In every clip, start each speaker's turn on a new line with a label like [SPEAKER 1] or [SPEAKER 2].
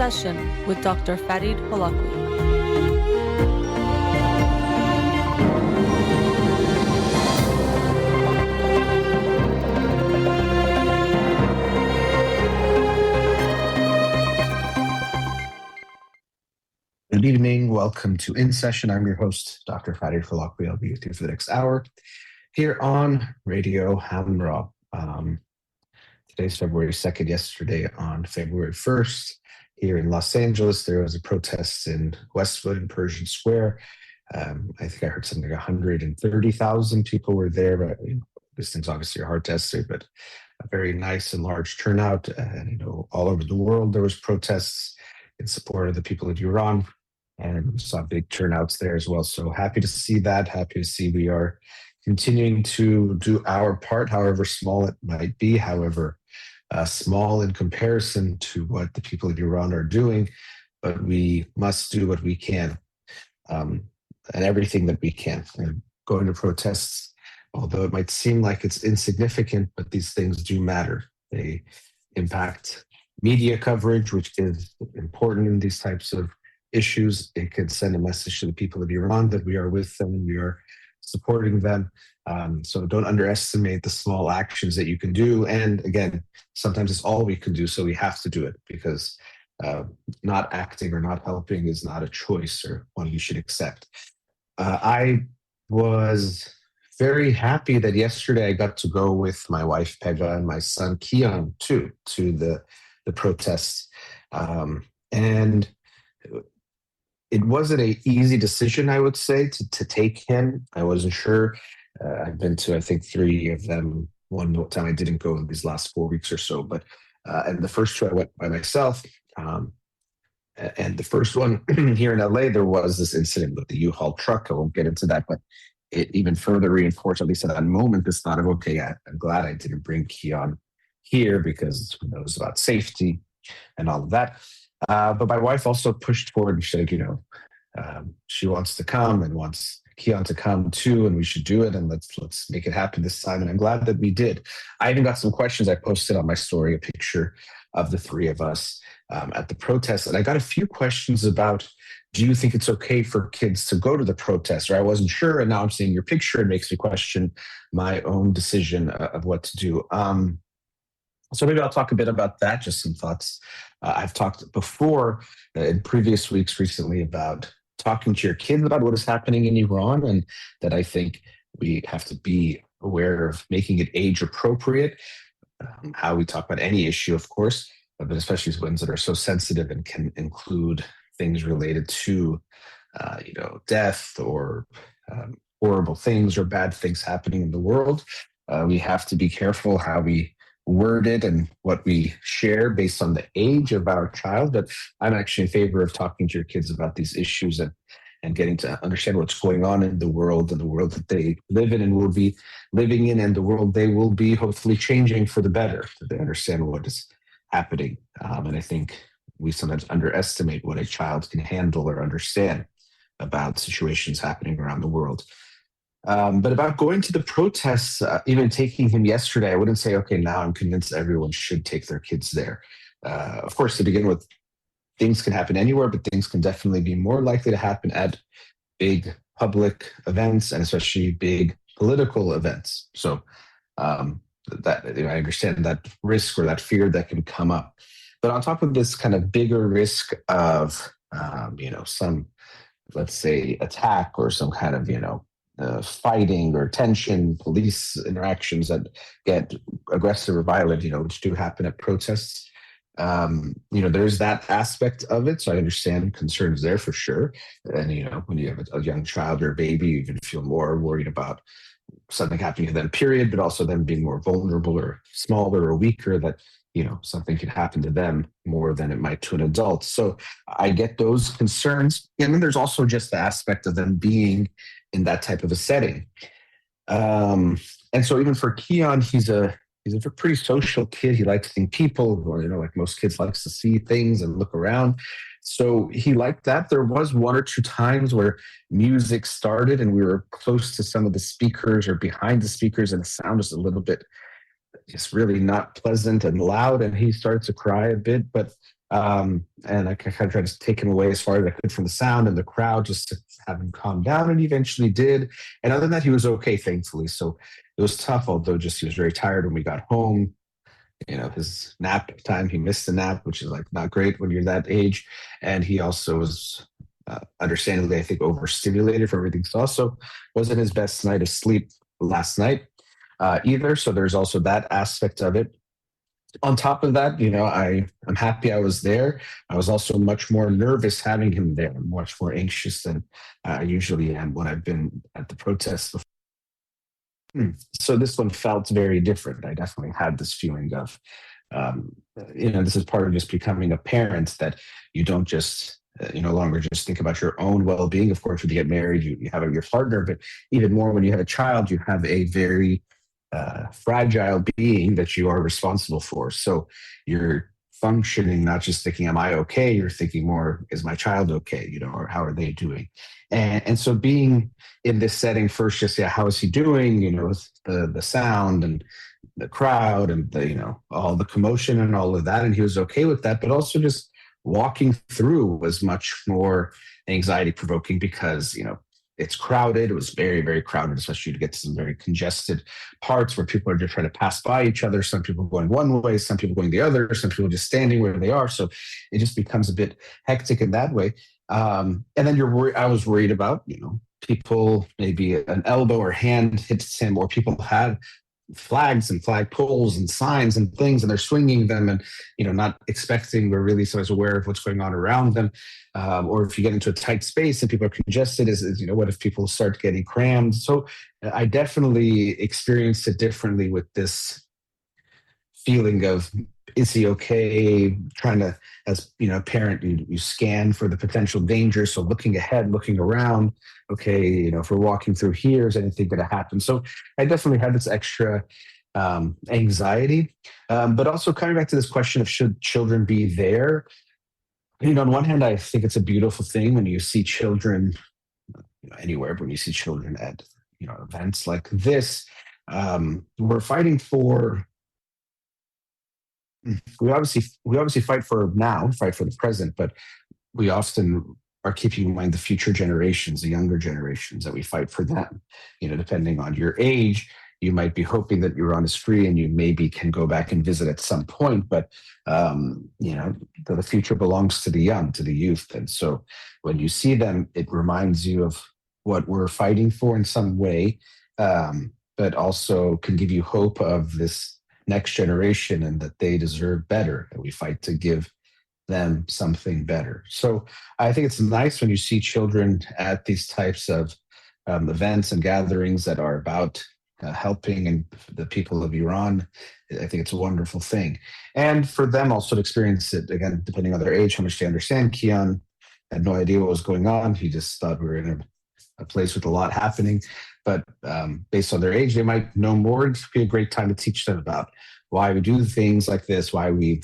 [SPEAKER 1] Session with Dr. Farid Holakouee.
[SPEAKER 2] Good evening. Welcome to In Session. I'm your host, Dr. Farid Holakouee. I'll be with you for the next hour here on Radio Hamra. Today's February 2nd. Yesterday, on February 1st, here in Los Angeles, there was a protest in Westwood and Pershing Square. I think I heard something like 130,000 people were there. But this thing's obviously hard to estimate, but a very nice and large turnout. And all over the world, there was protests in support of the people of Iran. And we saw big turnouts there as well. So happy to see that. Happy to see we are continuing to do our part, however small it might be, however small in comparison to what the people of Iran are doing. But we must do what we can and everything that we can. And going to protests, although it might seem like it's insignificant, but these things do matter. They impact media coverage, which is important in these types of issues. It can send a message to the people of Iran that we are with them and we are supporting them. So don't underestimate the small actions that you can do. And again, sometimes it's all we can do, so we have to do it, because not acting or not helping is not a choice or one you should accept. I was very happy that yesterday I got to go with my wife Pega and my son Kian too to the protests. And it wasn't an easy decision, I would say, to take him. I wasn't sure. I've been to, I think, 3 of them. One time I didn't go in these last 4 weeks or so. But and the first 2 I went by myself. And the first one here in LA, there was this incident with the U-Haul truck. I won't get into that, but it even further reinforced, at least at that moment, this thought of, okay, I'm glad I didn't bring Kian here, because who knows about safety and all of that. But my wife also pushed forward and said, she wants to come and wants Kian to come too, and we should do it, and let's make it happen this time. And I'm glad that we did. I even got some questions. I posted on my story a picture of the 3 of us at the protest, and I got a few questions about, do you think it's okay for kids to go to the protest? Or I wasn't sure, and now I'm seeing your picture. It makes me question my own decision of what to do. So maybe I'll talk a bit about that, just some thoughts. I've talked before in previous weeks recently about talking to your kids about what is happening in Iran, and that I think we have to be aware of making it age appropriate, how we talk about any issue, of course, but especially ones that are so sensitive and can include things related to, death or horrible things or bad things happening in the world. We have to be careful how we word it and what we share based on the age of our child. But I'm actually in favor of talking to your kids about these issues and getting to understand what's going on in the world, and the world that they live in and will be living in, and the world they will be hopefully changing for the better, that they understand what is happening. And I think we sometimes underestimate what a child can handle or understand about situations happening around the world. But about going to the protests, even taking him yesterday, I wouldn't say, okay, now I'm convinced everyone should take their kids there. Of course, to begin with, things can happen anywhere, but things can definitely be more likely to happen at big public events, and especially big political events. So that I understand that risk or that fear that can come up. But on top of this kind of bigger risk of, some, let's say, attack or some kind of, fighting or tension, police interactions that get aggressive or violent, which do happen at protests. There's that aspect of it. So I understand concerns there for sure. And, when you have a young child or a baby, you even feel more worried about something happening to them, period, but also them being more vulnerable or smaller or weaker, that, something can happen to them more than it might to an adult. So I get those concerns. And then there's also just the aspect of them being in that type of a setting. And so even for Kian, he's a pretty social kid. He likes seeing people, or, like most kids, likes to see things and look around. So he liked that. There was 1 or 2 times where music started and we were close to some of the speakers or behind the speakers, and the sound was a little bit just really not pleasant and loud, and he started to cry a bit. But And I kind of tried to take him away as far as I could from the sound and the crowd, just to have him calm down. And he eventually did. And other than that, he was okay, thankfully. So it was tough, although just he was very tired when we got home. His nap time, he missed the nap, which is like not great when you're that age. And he also was understandably, I think, overstimulated for everything. So also wasn't his best night of sleep last night either. So there's also that aspect of it. On top of that, I'm happy I was there. I was also much more nervous having him there, much more anxious than I usually am when I've been at the protests before. So this one felt very different. I definitely had this feeling of, this is part of just becoming a parent, that you don't just, you no longer just think about your own well-being. Of course, when you get married, you have your partner, but even more when you have a child, you have a very fragile being that you are responsible for. So you're functioning, not just thinking, am I okay? You're thinking more, is my child okay? Or how are they doing? And so being in this setting first, just, yeah, how is he doing? The sound and the crowd and all the commotion and all of that. And he was okay with that, but also just walking through was much more anxiety provoking because, it's crowded. It was very, very crowded, especially to get to some very congested parts where people are just trying to pass by each other. Some people going one way, some people going the other, some people just standing where they are. So it just becomes a bit hectic in that way. And then I was worried about, people, maybe an elbow or hand hits him, or people have flags and flag poles and signs and things, and they're swinging them and not expecting, we're really so as aware of what's going on around them. Or if you get into a tight space and people are congested, is what if people start getting crammed? So I definitely experienced it differently with this feeling of, is he okay? Trying to, as a parent, you scan for the potential danger. So looking ahead, looking around, okay, if we're walking through here, is anything going to happen? So I definitely had this extra anxiety, but also coming back to this question of, should children be there? On one hand, I think it's a beautiful thing when you see children anywhere, but when you see children at events like this. We're fighting for. We obviously fight for the present, but we often are keeping in mind the future generations, the younger generations, that we fight for them. Depending on your age, you might be hoping that Iran is free and you maybe can go back and visit at some point, but the future belongs to the young, to the youth. And so when you see them, it reminds you of what we're fighting for in some way, but also can give you hope of this next generation and that they deserve better, and we fight to give them something better. So I think it's nice when you see children at these types of events and gatherings that are about helping and the people of Iran. I think it's a wonderful thing. And for them also to experience it, again, depending on their age, how much they understand. Kian had no idea what was going on. He just thought we were in a place with a lot happening. But based on their age, they might know more. It'd be a great time to teach them about why we do things like this, why we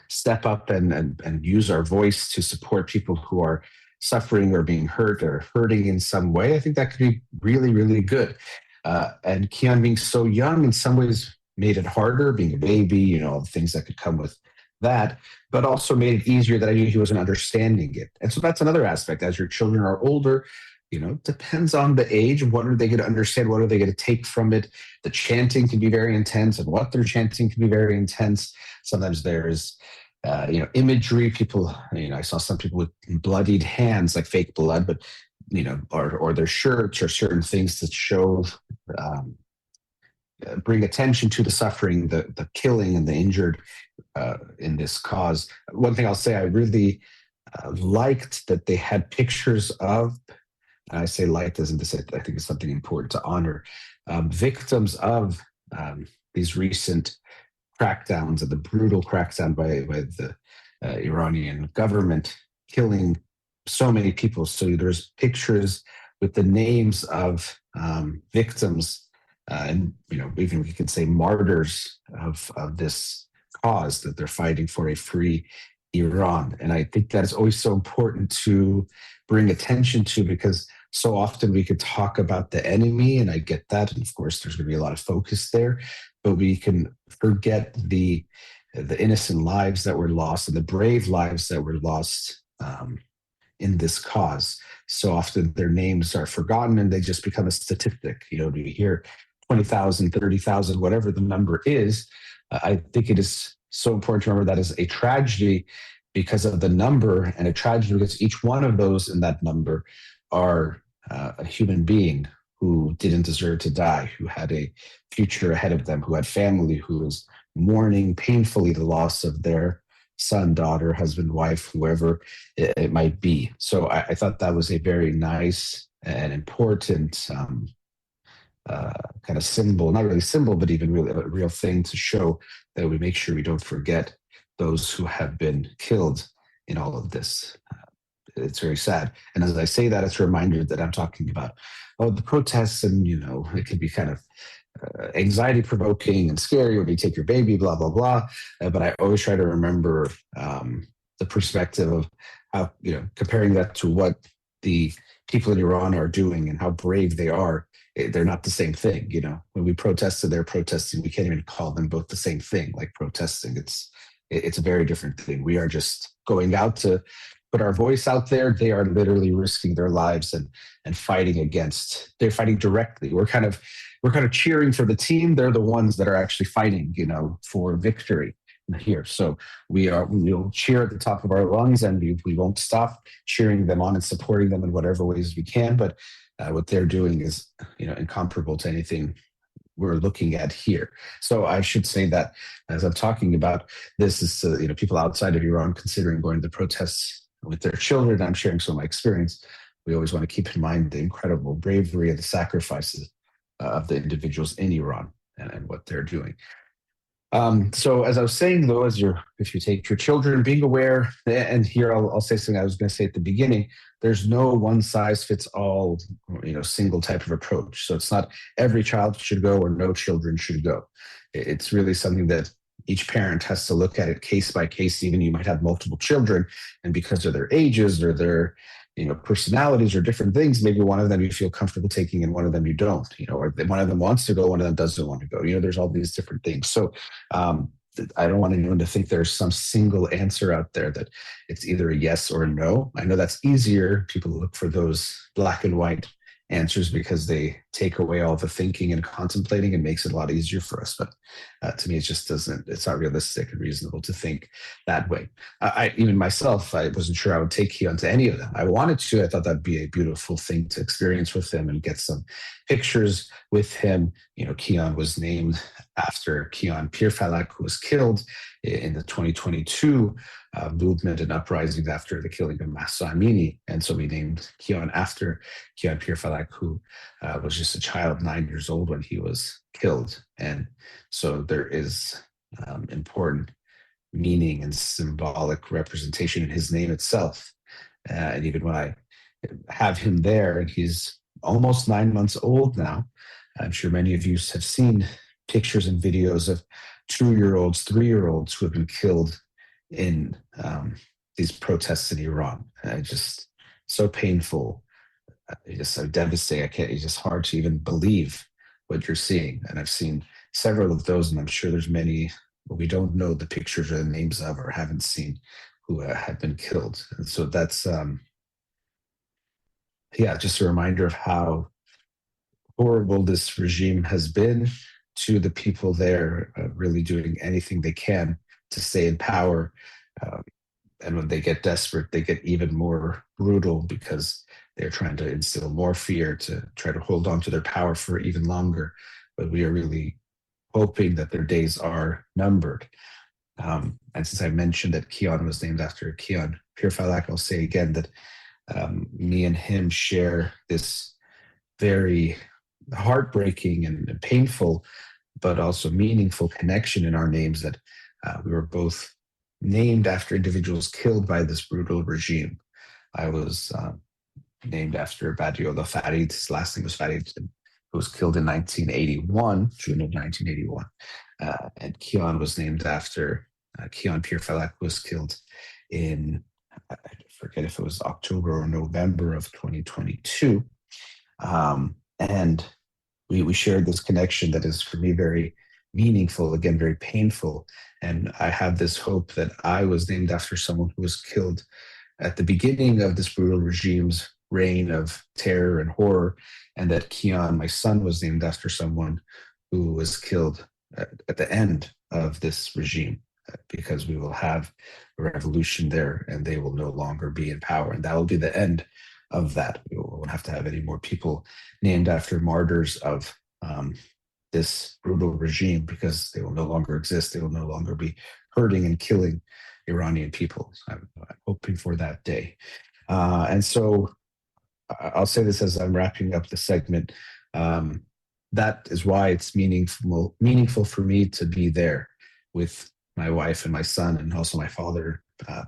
[SPEAKER 2] step up and use our voice to support people who are suffering or being hurt or hurting in some way. I think that could be really, really good. And Kian being so young in some ways made it harder, being a baby, the things that could come with that, but also made it easier that I knew he wasn't understanding it. And so that's another aspect. As your children are older, depends on the age. What are they going to understand? What are they going to take from it? The chanting can be very intense, and what they're chanting can be very intense. Sometimes there's, imagery. People, I saw some people with bloodied hands, like fake blood, but, or their shirts or certain things that show, bring attention to the suffering, the killing, and the injured in this cause. One thing I'll say, I really liked that they had pictures of. And I say liked as in this, I think it's something important to honor, victims of these recent crackdowns and the brutal crackdown by the Iranian government, killing so many people. So there's pictures with the names of victims, and even we could say martyrs of this cause, that they're fighting for a free Iran. And I think that is always so important to bring attention to, because so often we could talk about the enemy, and I get that. And of course, there's going to be a lot of focus there, but we can forget the the innocent lives that were lost and the brave lives that were lost in this cause. So often their names are forgotten and they just become a statistic. You hear 20,000, 30,000, whatever the number is. I think it is so important to remember that is a tragedy because of the number, and a tragedy because each one of those in that number are a human being who didn't deserve to die, who had a future ahead of them, who had family, who was mourning painfully the loss of their son, daughter, husband, wife, whoever it might be. So I thought that was a very nice and important kind of symbol, not really symbol, but even really a real thing to show that we make sure we don't forget those who have been killed in all of this. It's very sad. And as I say that, it's a reminder that I'm talking about, the protests, and, it can be kind of anxiety provoking and scary when you take your baby, blah, blah, blah. But I always try to remember the perspective of how, comparing that to what the people in Iran are doing and how brave they are. They're not the same thing. When we protested, they're protesting. We can't even call them both the same thing, like protesting. It's a very different thing. We are just going out to put our voice out there. They are literally risking their lives and fighting against. They're fighting directly. We're kind of cheering for the team. They're the ones that are actually fighting, for victory here. So we'll cheer at the top of our lungs, and we won't stop cheering them on and supporting them in whatever ways we can. But what they're doing is, incomparable to anything we're looking at here. So I should say that as I'm talking about this is, people outside of Iran considering going to the protests with their children. I'm sharing some of my experience. We always want to keep in mind the incredible bravery and the sacrifices of the individuals in Iran and what they're doing. So as I was saying, though, if you take your children, being aware, and here I'll say something I was going to say at the beginning, there's no one size fits all, single type of approach. So it's not every child should go or no children should go. It's really something that each parent has to look at it case by case. Even you might have multiple children, and because of their ages or their personalities or different things, maybe one of them you feel comfortable taking and one of them you don't, or one of them wants to go, one of them doesn't want to go. There's all these different things. So I don't want anyone to think there's some single answer out there that it's either a yes or a no. I know that's easier. People look for those black and white answers because they take away all the thinking and contemplating and makes it a lot easier for us. But to me, it's not realistic and reasonable to think that way. Even myself, I wasn't sure I would take Keon to any of them. I wanted to. I thought that'd be a beautiful thing to experience with him and get some pictures with him. Keon was named after Keon Pirfalak, who was killed in the 2022 movement and uprisings after the killing of Mahsa Amini. And so we named Keon after Keon Pirfalak, who was just a child, 9 years old when he was killed. And so there is important meaning and symbolic representation in his name itself. And even when I have him there, and he's almost 9 months old now, I'm sure many of you have seen pictures and videos of 2-year-olds, 3-year-olds who have been killed in these protests in Iran. Just so painful. It's just so devastating. It's just hard to even believe what you're seeing. And I've seen several of those, and I'm sure there's many we don't know the pictures or the names of or haven't seen who have been killed. And so that's, just a reminder of how horrible this regime has been to the people there, really doing anything they can to stay in power. And when they get desperate, they get even more brutal because they're trying to instill more fear to try to hold on to their power for even longer. But we are really hoping that their days are numbered. And since I mentioned that Keon was named after Keon Pirfalak, I'll say again that me and him share this very heartbreaking and painful, but also meaningful connection in our names, that we were both named after individuals killed by this brutal regime. I was named after Badiola Farid. His last name was Farid, who was killed in 1981, June of 1981. And Keon was named after Keon Pirfalak, who was killed in, I forget if it was October or November of 2022. And we shared this connection that is, for me, very meaningful, again, very painful. And I have this hope that I was named after someone who was killed at the beginning of this brutal regime's reign of terror and horror, and that Kian, my son, was named after someone who was killed at the end of this regime, because we will have a revolution there and they will no longer be in power. And that will be the end of that. We won't have to have any more people named after martyrs of this brutal regime, because they will no longer exist. They will no longer be hurting and killing Iranian people. I'm hoping for that day. And so I'll say this as I'm wrapping up the segment. That is why it's meaningful for me to be there with my wife and my son, and also my father.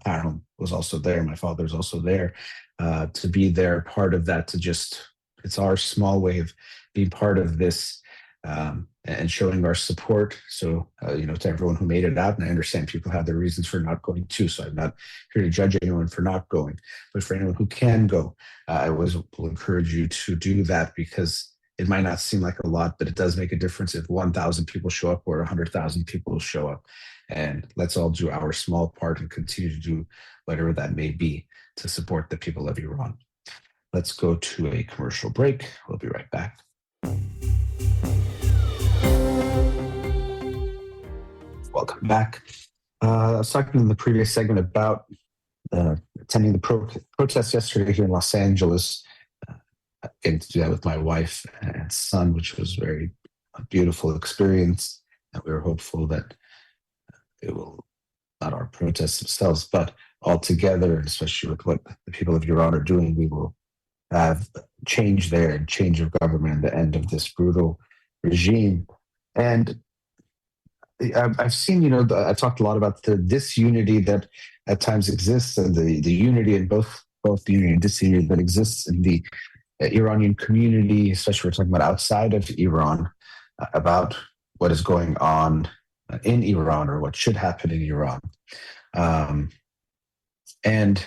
[SPEAKER 2] Parham was also there. My father was also there, to be there, part of that, it's our small way of being part of this, and showing our support. So, to everyone who made it out, and I understand people have their reasons for not going too, so I'm not here to judge anyone for not going, but for anyone who can go, I will encourage you to do that, because it might not seem like a lot, but it does make a difference if 1,000 people show up or 100,000 people show up. And let's all do our small part and continue to do whatever that may be to support the people of Iran. Let's go to a commercial break. We'll be right back. Welcome back. I was talking in the previous segment about attending the protest yesterday here in Los Angeles, getting to do that with my wife and son, which was very beautiful experience. And we were hopeful that it will, not our protests themselves, but all together, and especially with what the people of Iran are doing, we will have change there, and change of government, and the end of this brutal regime. And I've seen, I talked a lot about the disunity that at times exists, and the unity in both the unity and disunity that exists in the Iranian community, especially we're talking about outside of Iran, about what is going on in Iran, or what should happen in Iran. And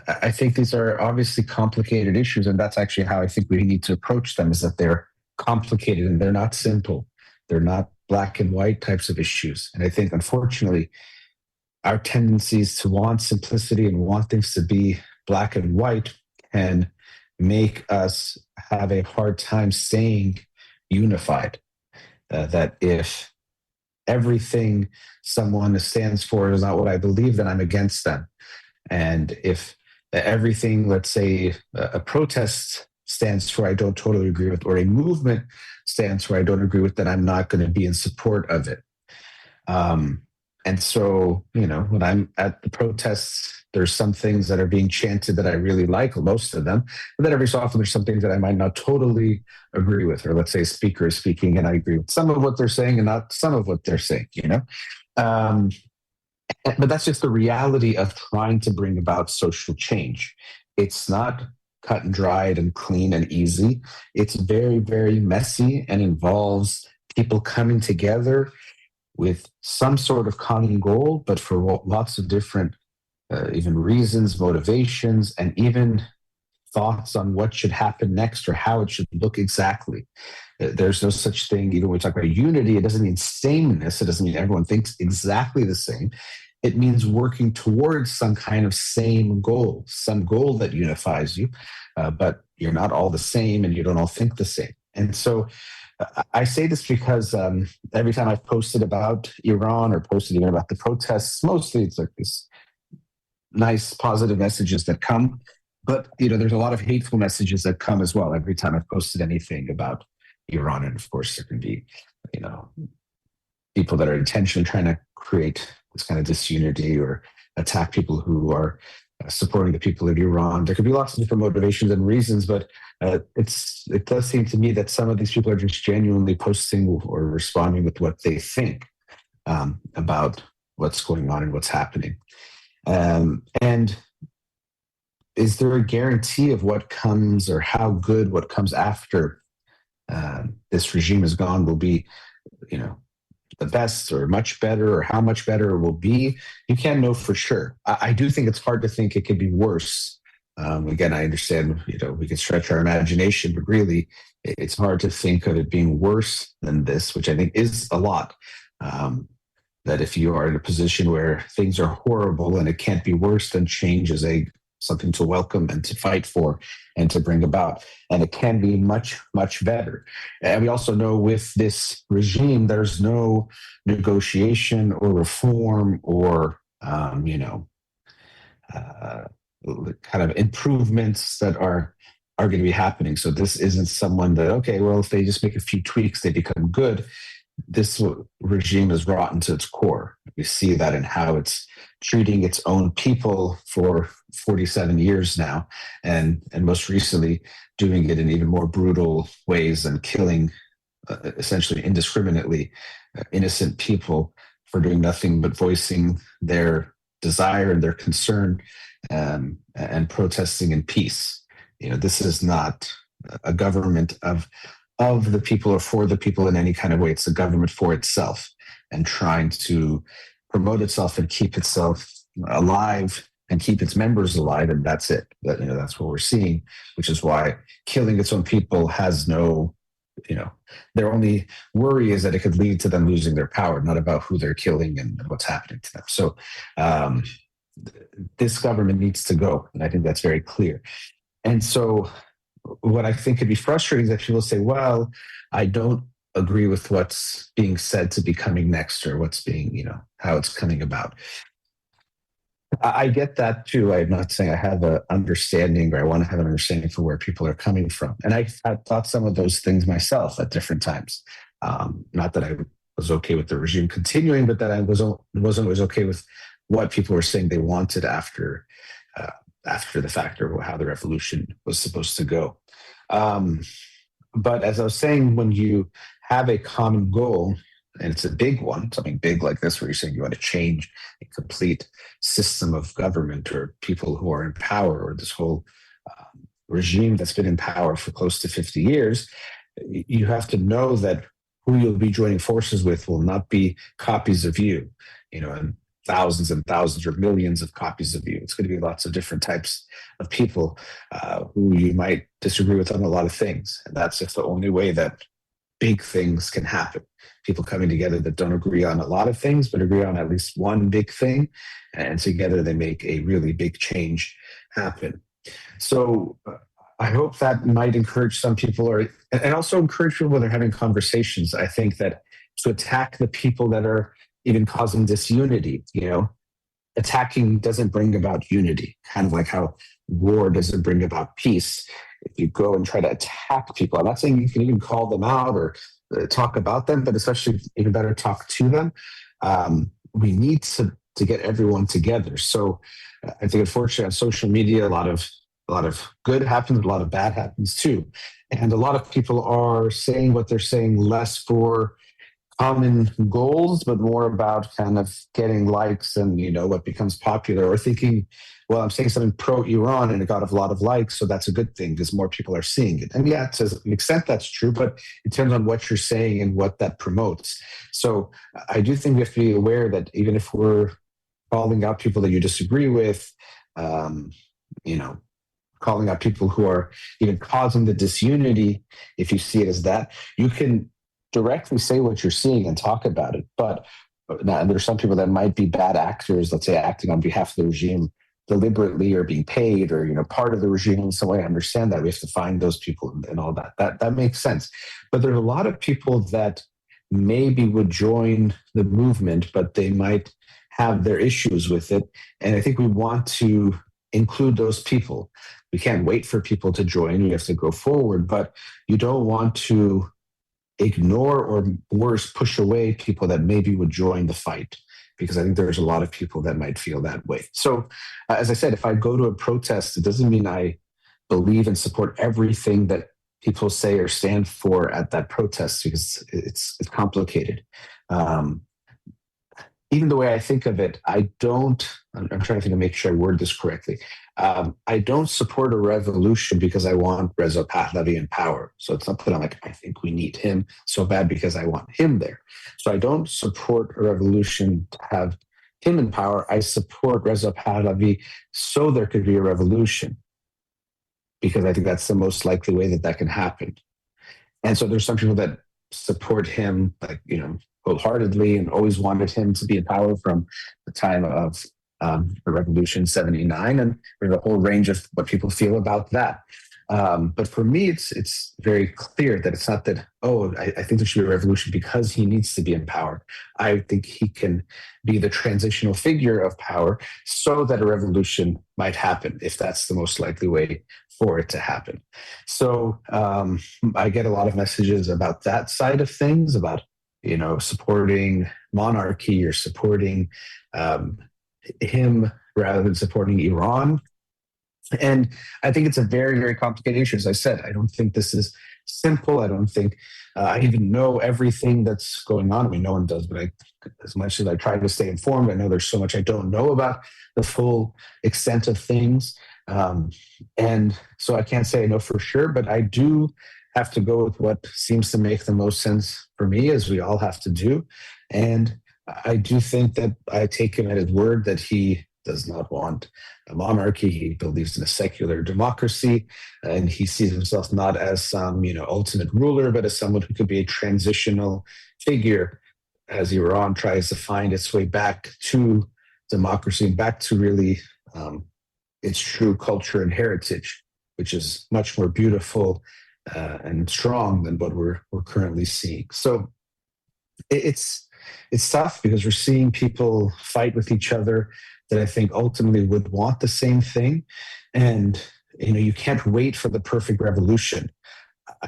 [SPEAKER 2] I think these are obviously complicated issues, and that's actually how I think we need to approach them, is that they're complicated and they're not simple. They're not black and white types of issues. And I think, unfortunately, our tendencies to want simplicity and want things to be black and white can make us have a hard time staying unified. That if everything someone stands for is not what I believe, then I'm against them. And if everything, let's say, a protest stands for I don't totally agree with, or a movement stands for I don't agree with, then I'm not going to be in support of it. And so, when I'm at the protests, there's some things that are being chanted that I really like, most of them. But then every so often, there's some things that I might not totally agree with. Or let's say a speaker is speaking and I agree with some of what they're saying and not some of what they're saying, But that's just the reality of trying to bring about social change. It's not cut and dried and clean and easy. It's very, very messy and involves people coming together with some sort of common goal, but for lots of different even reasons, motivations, and even thoughts on what should happen next or how it should look exactly. There's no such thing, even when we talk about unity, it doesn't mean sameness. It doesn't mean everyone thinks exactly the same. It means working towards some kind of same goal, some goal that unifies you, but you're not all the same and you don't all think the same. And so I say this because every time I've posted about Iran or posted even about the protests, mostly it's like this nice positive messages that come, but there's a lot of hateful messages that come as well every time I've posted anything about Iran. And of course there can be people that are intentionally trying to create this kind of disunity or attack people who are supporting the people of Iran. There could be lots of different motivations and reasons, but it does seem to me that some of these people are just genuinely posting or responding with what they think about what's going on and what's happening. And is there a guarantee of what comes, or how good what comes after this regime is gone will be, the best or much better, or how much better it will be? You can't know for sure. I do think it's hard to think it could be worse Again, I understand, we can stretch our imagination, but really it's hard to think of it being worse than this, which I think is a lot. That if you are in a position where things are horrible and it can't be worse, then change is something to welcome and to fight for and to bring about. And it can be much, much better. And we also know with this regime, there's no negotiation or reform or, kind of improvements that are going to be happening. So this isn't someone that, okay, well, if they just make a few tweaks, they become good. This regime is rotten to its core. We see that in how it's treating its own people for 47 years now, and most recently doing it in even more brutal ways and killing essentially indiscriminately innocent people for doing nothing but voicing their desire and their concern and protesting in peace. This is not a government of the people or for the people in any kind of way. It's a government for itself and trying to promote itself and keep itself alive and keep its members alive. And that's it. That's what we're seeing, which is why killing its own people has no, their only worry is that it could lead to them losing their power, not about who they're killing and what's happening to them. So this government needs to go. And I think that's very clear. And so what I think could be frustrating is that people say, well, I don't agree with what's being said to be coming next or what's being, how it's coming about. I get that too. I'm not saying I have an understanding or I want to have an understanding for where people are coming from. And I thought some of those things myself at different times. Not that I was okay with the regime continuing, but that I wasn't always okay with what people were saying they wanted after the fact or how the revolution was supposed to go. But as I was saying, when you have a common goal, and it's a big one, something big like this, where you're saying you want to change a complete system of government or people who are in power or this whole regime that's been in power for close to 50 years, you have to know that who you'll be joining forces with will not be copies of you, and thousands and thousands or millions of copies of you. It's going to be lots of different types of people who you might disagree with on a lot of things. And that's just the only way that big things can happen. People coming together that don't agree on a lot of things, but agree on at least one big thing. And together they make a really big change happen. So I hope that might encourage some people and also encourage people when they're having conversations. I think that to attack the people that are even causing disunity, attacking doesn't bring about unity, kind of like how war doesn't bring about peace. If you go and try to attack people, I'm not saying you can even call them out or talk about them, but especially even better, talk to them. We need to get everyone together. So I think unfortunately on social media, a lot of good happens, a lot of bad happens too. And a lot of people are saying what they're saying less for common goals, but more about kind of getting likes and, what becomes popular, or thinking, well, I'm saying something pro-Iran and it got a lot of likes, so that's a good thing because more people are seeing it. And yeah, to an extent that's true, but it depends on what you're saying and what that promotes. So I do think we have to be aware that even if we're calling out people that you disagree with, calling out people who are even causing the disunity, if you see it as that, you can directly say what you're seeing and talk about it. But now, there's some people that might be bad actors, let's say acting on behalf of the regime deliberately or being paid or, part of the regime in some way. I understand that. We have to find those people and all that. That makes sense. But there's a lot of people that maybe would join the movement, but they might have their issues with it. And I think we want to include those people. We can't wait for people to join. We have to go forward, but you don't want to ignore or worse, push away people that maybe would join the fight, because I think there's a lot of people that might feel that way. So as I said, if I go to a protest, it doesn't mean I believe and support everything that people say or stand for at that protest, because it's complicated. Even the way I think of it, I'm trying to think to make sure I word this correctly. I don't support a revolution because I want Reza Pahlavi in power. So it's not that I'm like, I think we need him so bad because I want him there. So I don't support a revolution to have him in power. I support Reza Pahlavi so there could be a revolution. because I think that's the most likely way that that can happen. And so there's some people that support him, like, wholeheartedly and always wanted him to be in power from the time of the Revolution 79. And there's a whole range of what people feel about that. But for me, it's very clear that it's not that, I think there should be a revolution because he needs to be in power. I think he can be the transitional figure of power so that a revolution might happen, if that's the most likely way for it to happen. So I get a lot of messages about that side of things, about, supporting monarchy or supporting him rather than supporting Iran. And I think it's a very, very complicated issue. As I said, I don't think this is simple. I don't think I even know everything that's going on. I mean, no one does, but as much as I try to stay informed, I know there's so much I don't know about the full extent of things. And so I can't say I know for sure, but I do have to go with what seems to make the most sense for me, as we all have to do. And I do think that I take him at his word that he does not want a monarchy. He believes in a secular democracy, and he sees himself not as some, ultimate ruler, but as someone who could be a transitional figure as Iran tries to find its way back to democracy and back to really its true culture and heritage, which is much more beautiful and strong than what we're currently seeing. So it's tough because we're seeing people fight with each other that I think ultimately would want the same thing. And, you can't wait for the perfect revolution.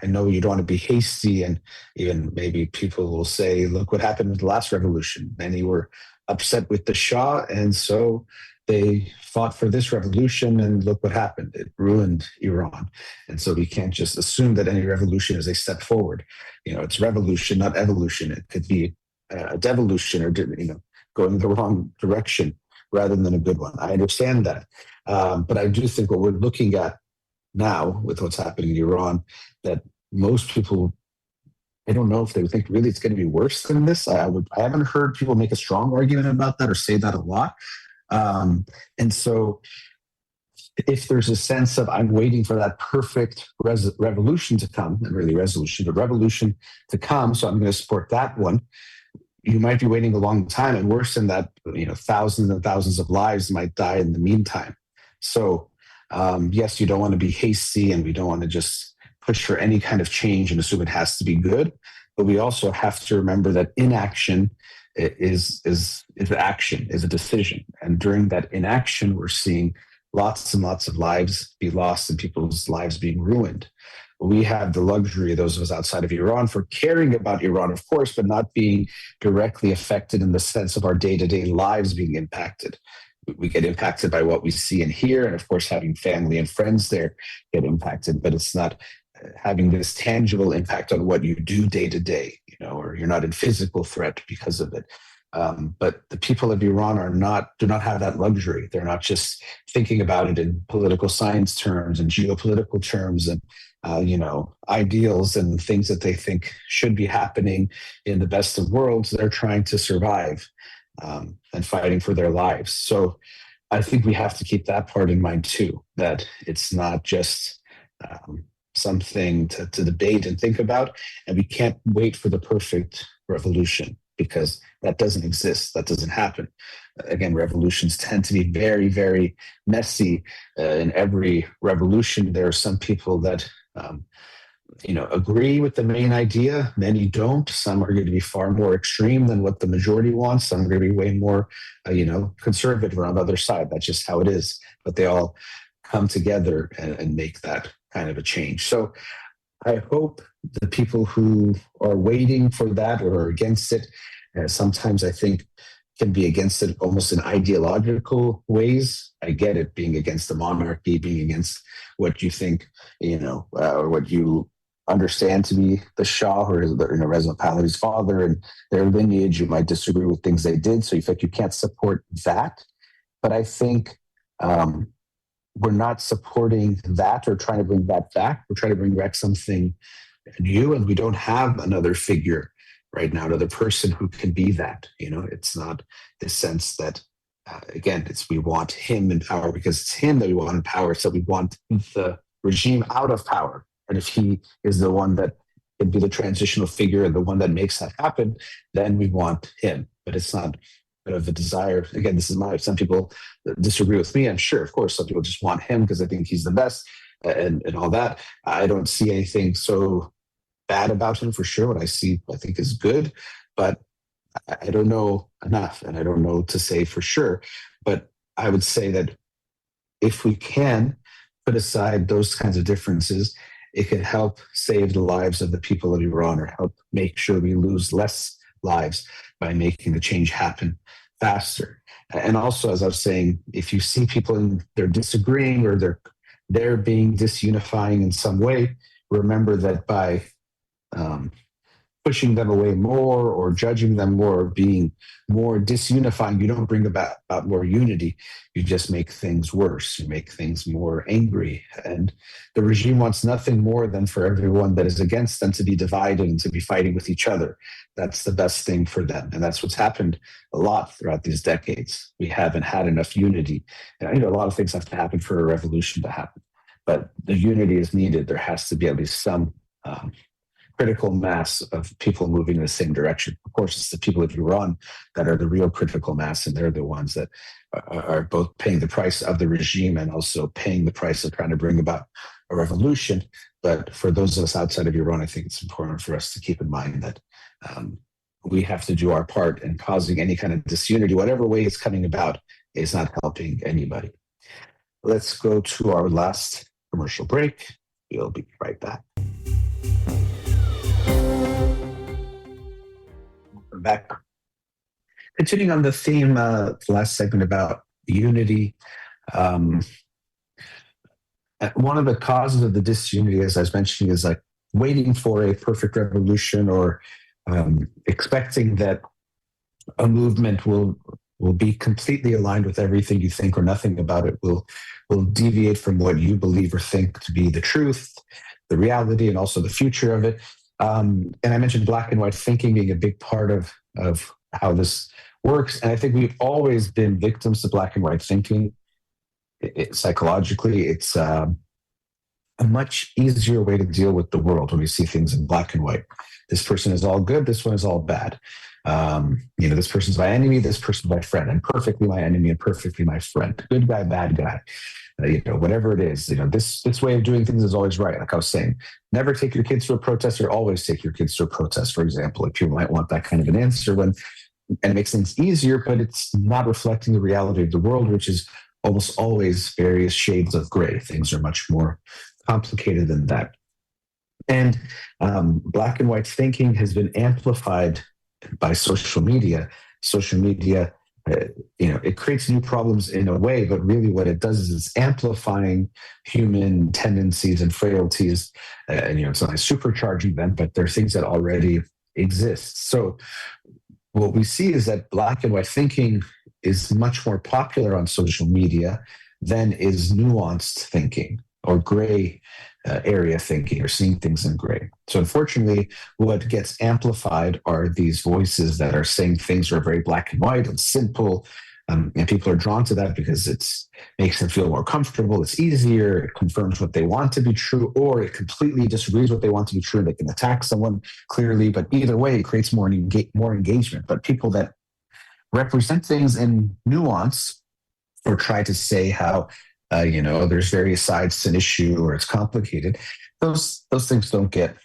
[SPEAKER 2] I know you don't want to be hasty, and even maybe people will say, look what happened with the last revolution. Many were upset with the Shah, and so they fought for this revolution, and look what happened. It ruined Iran. And so we can't just assume that any revolution is a step forward. It's revolution, not evolution. It could be a devolution or, going the wrong direction rather than a good one. I understand that. But I do think what we're looking at now with what's happening in Iran, that most people, I don't know if they would think really it's going to be worse than this. I haven't heard people make a strong argument about that or say that a lot. And so if there's a sense of I'm waiting for that perfect revolution to come, and really resolution, but revolution to come, so I'm going to support that one, you might be waiting a long time, and worse than that, thousands and thousands of lives might die in the meantime. So yes, you don't want to be hasty, and we don't want to just push for any kind of change and assume it has to be good. But we also have to remember that inaction is action, is a decision. And during that inaction, we're seeing lots and lots of lives be lost and people's lives being ruined. We have the luxury, those of us outside of Iran, for caring about Iran, of course, but not being directly affected in the sense of our day-to-day lives being impacted. We get impacted by what we see and hear, and of course, having family and friends there get impacted, but it's not having this tangible impact on what you do day to day, or you're not in physical threat because of it. But the people of Iran do not have that luxury. They're not just thinking about it in political science terms and geopolitical terms and ideals and things that they think should be happening in the best of worlds. They're trying to survive and fighting for their lives. So I think we have to keep that part in mind too, that it's not just something to debate and think about, and we can't wait for the perfect revolution because that doesn't exist. That doesn't happen. Again, revolutions tend to be very, very messy. In every revolution, there are some people that agree with the main idea. Many don't. Some are going to be far more extreme than what the majority wants. Some are going to be way more, conservative on the other side. That's just how it is. But they all come together and make that kind of a change. So I hope the people who are waiting for that or are against it, sometimes I think can be against it almost in ideological ways. I get it, being against the monarchy, being against what you think, or what you understand to be the Shah or Reza Pahlavi's father and their lineage. You might disagree with things they did, so you think you can't support that. But I think we're not supporting that or trying to bring that back. We're trying to bring back something new, and we don't have another figure right now, another person who can be that. It's not the sense that, again, we want him in power because it's him that we want in power. So we want the regime out of power. And if he is the one that can be the transitional figure and the one that makes that happen, then we want him. But it's not of a desire. Again, this is some people disagree with me. I'm sure, of course, some people just want him because they think he's the best and all that. I don't see anything so bad about him for sure. What I see, I think, is good, but I don't know enough, and I don't know to say for sure. But I would say that if we can put aside those kinds of differences, it can help save the lives of the people of Iran, or help make sure we lose less lives by making the change happen faster. And also, as I was saying, if you see people they're disagreeing or they're being disunifying in some way, remember that by pushing them away more or judging them more or being more disunifying, you don't bring about more unity. You just make things worse. You make things more angry. And the regime wants nothing more than for everyone that is against them to be divided and to be fighting with each other. That's the best thing for them. And that's what's happened a lot throughout these decades. We haven't had enough unity. And, a lot of things have to happen for a revolution to happen. But the unity is needed. There has to be at least some critical mass of people moving in the same direction. Of course, it's the people of Iran that are the real critical mass, and they're the ones that are both paying the price of the regime and also paying the price of trying to bring about a revolution. But for those of us outside of Iran, I think it's important for us to keep in mind that we have to do our part in causing any kind of disunity, whatever way it's coming about, is not helping anybody. Let's go to our last commercial break. We'll be right back. Back. Continuing on the theme, the last segment about unity. One of the causes of the disunity, as I was mentioning, is like waiting for a perfect revolution or expecting that a movement will be completely aligned with everything you think, or nothing about it will deviate from what you believe or think to be the truth, the reality, and also the future of it. And I mentioned black and white thinking being a big part of how this works. And I think we've always been victims to black and white thinking. Psychologically, it's a much easier way to deal with the world when we see things in black and white. This person is all good, this one is all bad. This person's my enemy, this person's my friend. I'm perfectly my enemy and perfectly my friend. Good guy, bad guy. Whatever it is, this way of doing things is always right. Like I was saying, never take your kids to a protest, or always take your kids to a protest, for example. Like, people might want that kind of an answer and it makes things easier, but it's not reflecting the reality of the world, which is almost always various shades of gray. Things are much more complicated than that. And black and white thinking has been amplified by social media. Social media, it creates new problems in a way, but really what it does is it's amplifying human tendencies and frailties. It's not supercharging them, but they're things that already exist. So what we see is that black and white thinking is much more popular on social media than is nuanced thinking or gray area thinking, or seeing things in gray. So unfortunately, what gets amplified are these voices that are saying things are very black and white and simple. And people are drawn to that because it makes them feel more comfortable. It's easier. It confirms what they want to be true, or it completely disagrees what they want to be true. And they can attack someone clearly, but either way, it creates more engagement. But people that represent things in nuance, or try to say how there's various sides to an issue, or it's complicated, those things don't get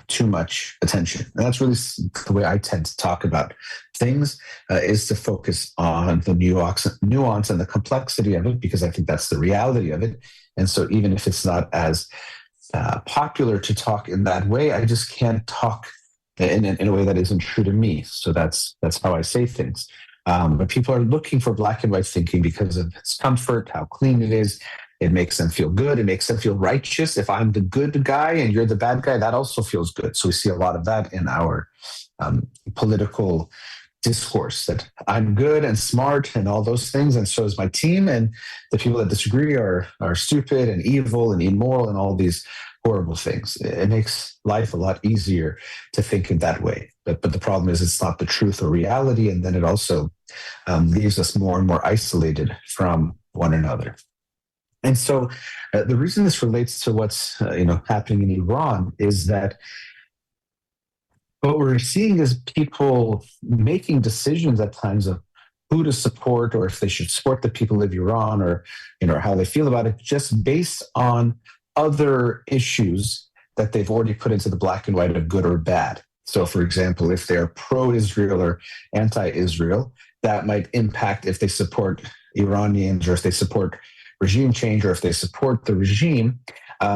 [SPEAKER 2] too much attention. And that's really the way I tend to talk about things, is to focus on the nuance and the complexity of it, because I think that's the reality of it. And so even if it's not as popular to talk in that way, I just can't talk in a way that isn't true to me. So that's how I say things. But people are looking for black and white thinking because of its comfort, how clean it is. It makes them feel good. It makes them feel righteous. If I'm the good guy and you're the bad guy, that also feels good. So we see a lot of that in our political discourse, that I'm good and smart and all those things, and so is my team. And the people that disagree are stupid and evil and immoral and all these horrible things. It makes life a lot easier to think in that way. But the problem is it's not the truth or reality, and then it also leaves us more and more isolated from one another. And so the reason this relates to what's happening in Iran is that what we're seeing is people making decisions at times of who to support, or if they should support the people of Iran, or how they feel about it, just based on other issues that they've already put into the black and white of good or bad. So, for example, if they're pro-Israel or anti-Israel, that might impact if they support Iranians, or if they support regime change, or if they support the regime,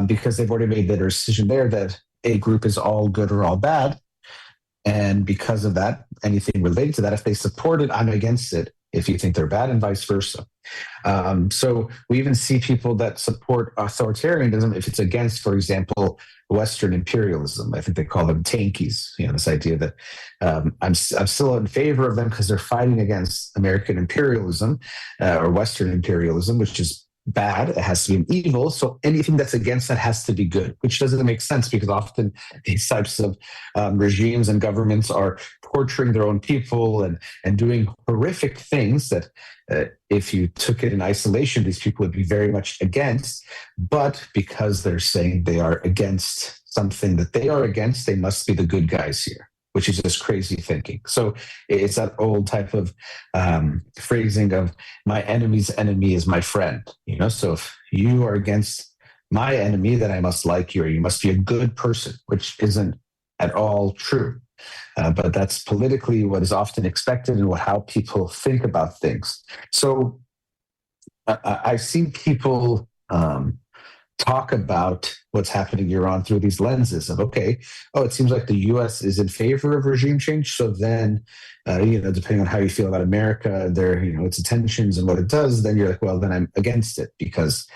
[SPEAKER 2] because they've already made their decision there that a group is all good or all bad. And because of that, anything related to that, if they support it, I'm against it if you think they're bad, and vice versa. So we even see people that support authoritarianism if it's against, for example, Western imperialism. I think they call them tankies. This idea that I'm still in favor of them because they're fighting against American imperialism or Western imperialism, which is bad. It has to be an evil. So anything that's against that has to be good, which doesn't make sense, because often these types of regimes and governments are torturing their own people and doing horrific things that if you took it in isolation, these people would be very much against. But because they're saying they are against something that they are against, they must be the good guys here, which is just crazy thinking. So it's that old type of phrasing of my enemy's enemy is my friend. So if you are against my enemy, then I must like you, or you must be a good person, which isn't at all true. But that's politically what is often expected, and how people think about things. So I've seen people talk about what's happening in Iran through these lenses of, it seems like the U.S. is in favor of regime change. So then, depending on how you feel about America, its intentions and what it does, then you're like, well, then I'm against it because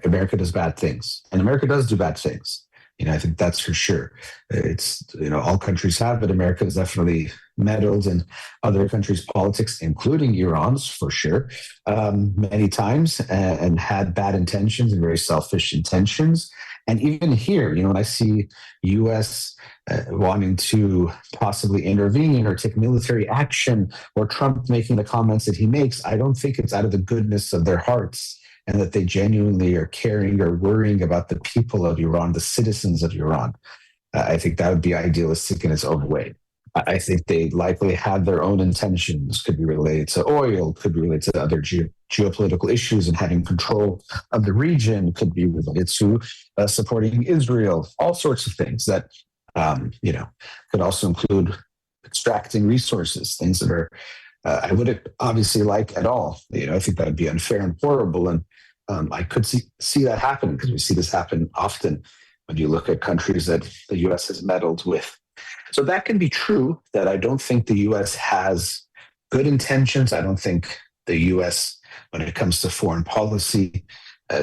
[SPEAKER 2] America does bad things, and America does do bad things. I think that's for sure. It's, all countries have, but America has definitely meddled in other countries' politics, including Iran's, for sure, many times, and had bad intentions and very selfish intentions. And even here, when I see U.S. Wanting to possibly intervene or take military action, or Trump making the comments that he makes, I don't think it's out of the goodness of their hearts, and that they genuinely are caring or worrying about the people of Iran, the citizens of Iran. I think that would be idealistic in its own way. I think they likely have their own intentions, could be related to oil, could be related to other geopolitical issues and having control of the region, could be related to supporting Israel, all sorts of things that, could also include extracting resources, things that are I wouldn't obviously like at all. I think that would be unfair and horrible. And I could see that happen, because we see this happen often when you look at countries that the U.S. has meddled with. So that can be true, that I don't think the U.S. has good intentions. I don't think the U.S., when it comes to foreign policy,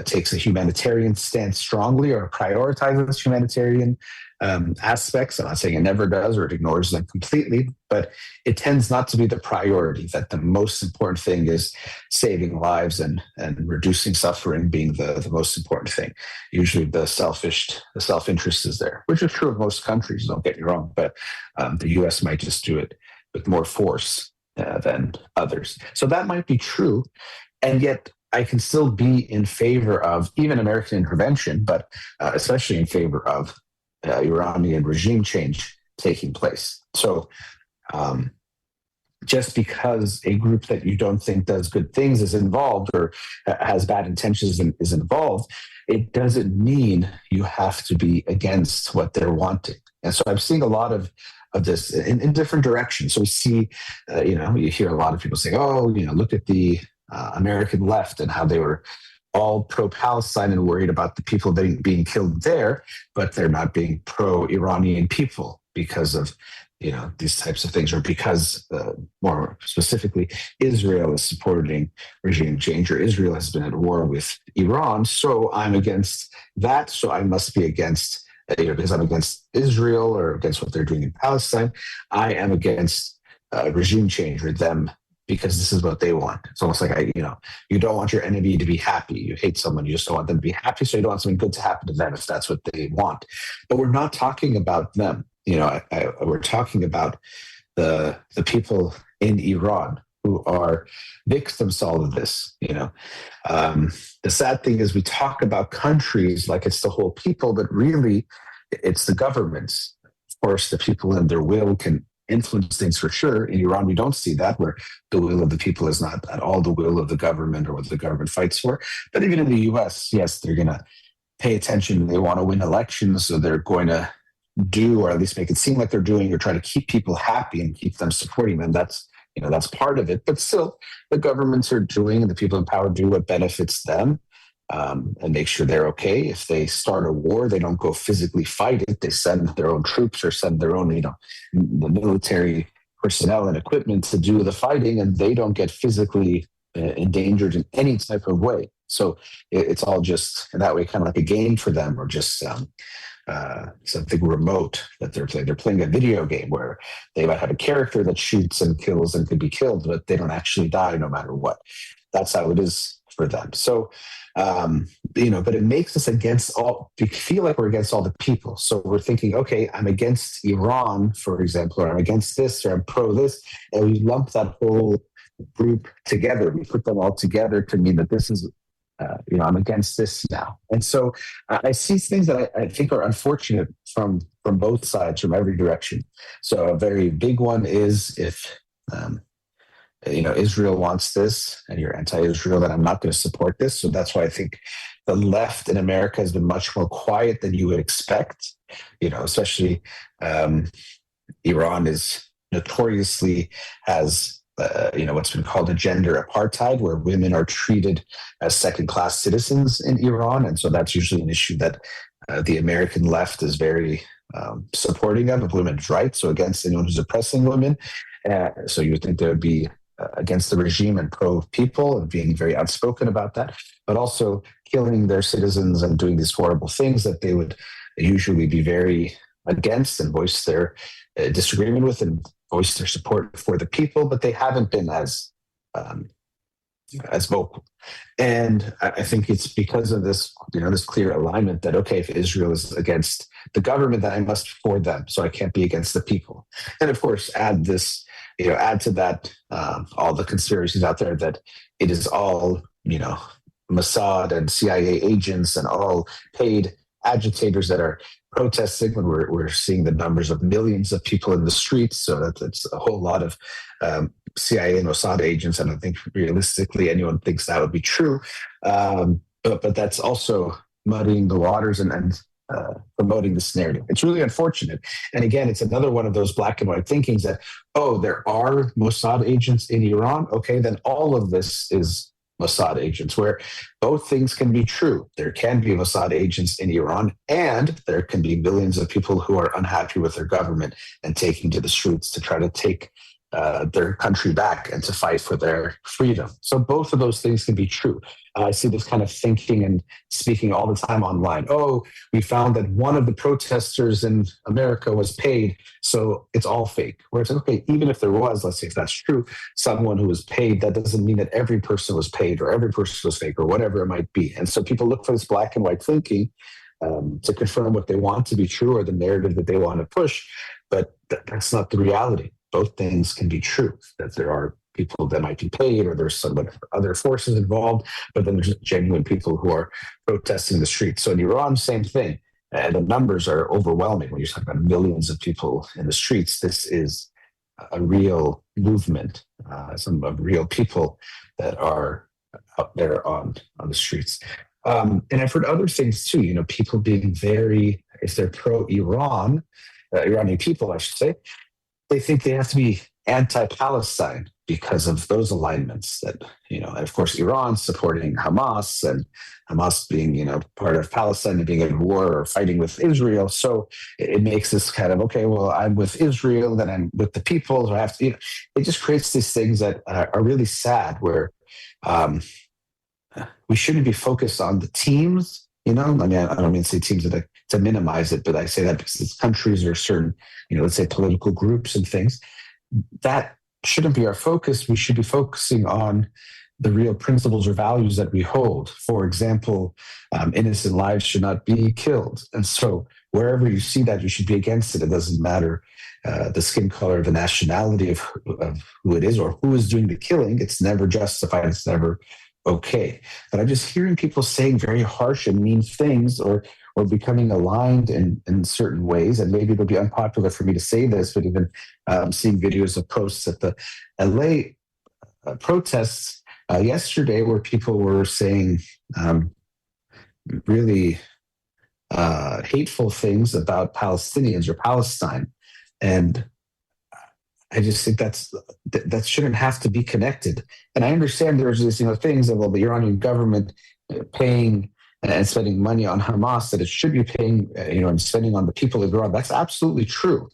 [SPEAKER 2] takes a humanitarian stance strongly, or prioritizes humanitarian aspects. I'm not saying it never does or it ignores them completely, but it tends not to be the priority, that the most important thing is saving lives and reducing suffering being the most important thing. Usually the self-interest is there, which is true of most countries, don't get me wrong, but the US might just do it with more force than others. So that might be true. And yet I can still be in favor of even American intervention, but especially in favor of Iranian regime change taking place. So just because a group that you don't think does good things is involved, or has bad intentions and is involved, it doesn't mean you have to be against what they're wanting. And so I'm seeing a lot of this in different directions. So we see, you hear a lot of people saying, look at the American left and how they were all pro-Palestine and worried about the people being killed there, but they're not being pro-Iranian people because of these types of things, or because more specifically, Israel is supporting regime change, or Israel has been at war with Iran. So I'm against that. So I must be against, because I'm against Israel or against what they're doing in Palestine. I am against regime change, or them, because this is what they want. It's almost like, you don't want your enemy to be happy. You hate someone, you just don't want them to be happy. So you don't want something good to happen to them if that's what they want. But we're not talking about them. We're talking about the people in Iran, who are victims to all of this. The sad thing is we talk about countries like it's the whole people, but really it's the governments. Of course, the people in their will can influence things for sure. In Iran, we don't see that, where the will of the people is not at all the will of the government or what the government fights for. But even in the US, yes, they're going to pay attention. They want to win elections, so they're going to do, or at least make it seem like they're doing, or try to keep people happy and keep them supporting them. That's part of it. But still, the governments are doing, and the people in power do what benefits them, and make sure they're okay. If they start a war, they don't go physically fight it. They send their own troops or send their own, the military personnel and equipment to do the fighting, and they don't get physically endangered in any type of way. So it's all just in that way, kind of like a game for them, or just something remote that they're playing. They're playing a video game where they might have a character that shoots and kills and could be killed, but they don't actually die no matter what. That's how it is for them. So, but it makes us against all, we feel like we're against all the people. So we're thinking, okay, I'm against Iran, for example, or I'm against this, or I'm pro this. And we lump that whole group together. We put them all together to mean that this is, I'm against this now. And so I see things that I think are unfortunate from both sides, from every direction. So a very big one is if, Israel wants this and you're anti-Israel, then I'm not going to support this. So that's why I think the left in America has been much more quiet than you would expect, especially Iran is notoriously has what's been called a gender apartheid, where women are treated as second-class citizens in Iran. And so that's usually an issue that the American left is very supporting of women's rights, so against anyone who's oppressing women. So you would think there would be against the regime and pro-people, and being very outspoken about that, but also killing their citizens and doing these horrible things that they would usually be very against and voice their disagreement with and voice their support for the people, but they haven't been as vocal. And I think it's because of this, this clear alignment that, okay, if Israel is against the government, then I must for them, so I can't be against the people. And of course, add to that all the conspiracies out there that it is all, Mossad and CIA agents and all paid agitators that are protesting, when we're seeing the numbers of millions of people in the streets. So that's a whole lot of CIA and Mossad agents. And I think realistically, anyone thinks that would be true. But that's also muddying the waters and promoting this narrative. It's really unfortunate. And again, it's another one of those black and white thinkings that, there are Mossad agents in Iran. Okay, then all of this is Mossad agents, where both things can be true. There can be Mossad agents in Iran, and there can be millions of people who are unhappy with their government and taking to the streets to try to take their country back and to fight for their freedom. So both of those things can be true. I see this kind of thinking and speaking all the time online. We found that one of the protesters in America was paid, so it's all fake. Where it's okay, even if there was, let's say if that's true, someone who was paid, that doesn't mean that every person was paid or every person was fake or whatever it might be. And so people look for this black and white thinking to confirm what they want to be true or the narrative that they want to push, but that's not the reality. Both things can be true, that there are people that might be paid or there's some other forces involved, but then there's genuine people who are protesting the streets. So in Iran, same thing. And the numbers are overwhelming. When you're talking about millions of people in the streets, this is a real movement, some of real people that are out there on the streets. And I've heard other things too, people being very, if they're pro-Iran, Iranian people, I should say, they think they have to be anti-Palestine because of those alignments that, and of course, Iran supporting Hamas and Hamas being, part of Palestine and being at war or fighting with Israel. So it makes this kind of, okay, well, I'm with Israel, then I'm with the people. So I have to, it just creates these things that are really sad, where we shouldn't be focused on the teams. I don't mean to say teams to minimize it, but I say that because it's countries or certain, let's say political groups and things. That shouldn't be our focus. We should be focusing on the real principles or values that we hold. For example, innocent lives should not be killed. And so wherever you see that, you should be against it. It doesn't matter the skin color, the nationality of who it is or who is doing the killing. It's never justified. It's never okay. But I'm just hearing people saying very harsh and mean things or becoming aligned in certain ways. And maybe it'll be unpopular for me to say this, but even seeing videos of posts at the LA protests yesterday where people were saying really hateful things about Palestinians or Palestine. And I just think that shouldn't have to be connected. And I understand there's this, things of the Iranian government paying and spending money on Hamas that it should be paying, and spending on the people of Iran. That's absolutely true.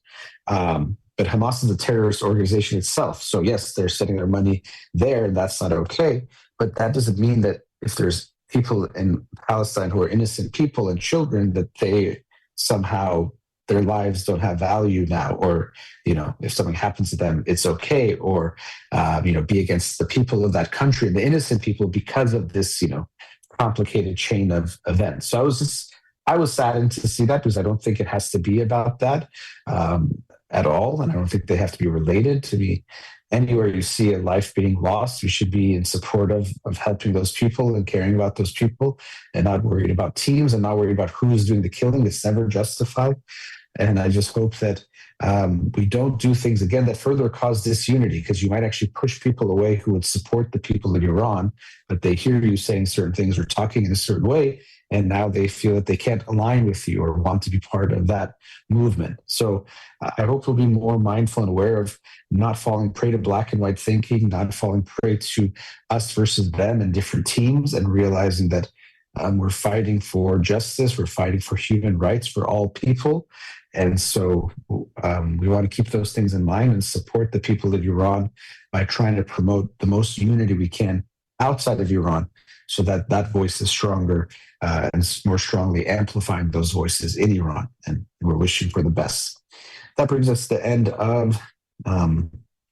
[SPEAKER 2] But Hamas is a terrorist organization itself. So yes, they're sending their money there, and that's not okay. But that doesn't mean that if there's people in Palestine who are innocent people and children, that they somehow their lives don't have value now, or if something happens to them, it's okay, or be against the people of that country and the innocent people because of this complicated chain of events. So I was saddened to see that, because I don't think it has to be about that at all, and I don't think they have to be related. To be anywhere you see a life being lost, you should be in support of helping those people and caring about those people, and not worried about teams and not worried about who's doing the killing. It's never justified. And I just hope that we don't do things, again, that further cause disunity, because you might actually push people away who would support the people in Iran, but they hear you saying certain things or talking in a certain way, and now they feel that they can't align with you or want to be part of that movement. So I hope we'll be more mindful and aware of not falling prey to black and white thinking, not falling prey to us versus them and different teams, and realizing that we're fighting for justice, we're fighting for human rights for all people. And so we want to keep those things in mind and support the people of Iran by trying to promote the most unity we can outside of Iran, so that that voice is stronger and more strongly amplifying those voices in Iran. And we're wishing for the best. That brings us to the end of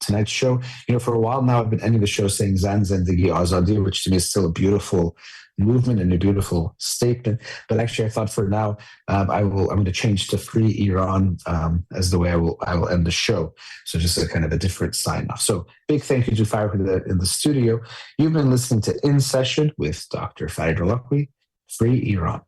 [SPEAKER 2] tonight's show. For a while now, I've been ending the show saying Zan Zendagi Azadi, which to me is still a beautiful movement and a beautiful statement. But actually, I thought for now, I'm going to change to Free Iran as the way I will end the show. So just a kind of a different sign off. So big thank you to Farid in the studio. You've been listening to In Session with Dr. Farid Holakouee, Free Iran.